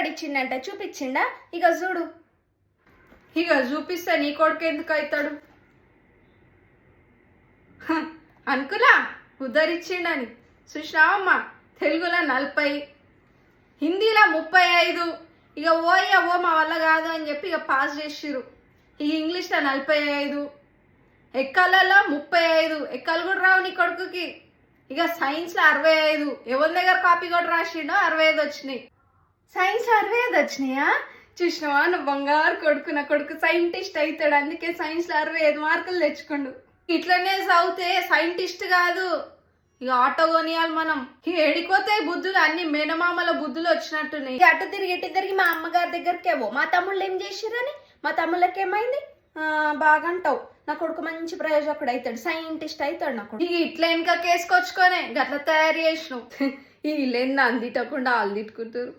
Card ఇచ్చిండంట, చూపించిండా? ఇక చూడు. ఇక చూపిస్తే నీ కొడుకు ఎందుకు అవుతాడు? అనుకున్నా ఉద్ధరించిండని. చూసినావమ్మా, తెలుగులో 40, హిందీలో 35. ఇక ఓ మా వల్ల కాదు అని చెప్పి ఇక పాస్ చేసిర్రు. ఇక ఇంగ్లీష్లో 45, ఎక్కలలో 35. ఎక్కలు కూడా రావు నీ కొడుకుకి. ఇక సైన్స్లో 65. ఎవరి దగ్గర కాపీ కూడా రాసిండో 65 వచ్చినాయి. సైన్స్లో 65 వచ్చినాయా? చూసినావా, నువ్వు బంగారు కొడుకు. నా కొడుకు సైంటిస్ట్ అవుతాడు, అందుకే సైన్స్లో 65 మార్కులు తెచ్చుకోండు. ఇట్లనే చదివితే సైంటిస్ట్ కాదు, ఇక ఆటో కొనియాలి మనం. ఇక ఎడిపోతే బుద్ధులు అన్ని మేనమామల బుద్ధులు వచ్చినట్టున్నాయి. అటు తిరిగి ఇటు తిరిగి మా అమ్మగారి దగ్గరికేవో మా తమ్ముళ్ళు ఏం చేసిరని, మా తమ్ముళ్ళకి ఏమైంది బాగంటావు. నా కొడుకు మంచి ప్రయోజకుడు అవుతాడు, సైంటిస్ట్ అవుతాడు నా కొడుకు. ఇక ఇట్లా ఇంకా కేసుకొచ్చుకోనే గట్ల తయారు చేసినావు. ఈ లేని అందిటకుండా వాళ్ళు తిట్టుకుంటారు.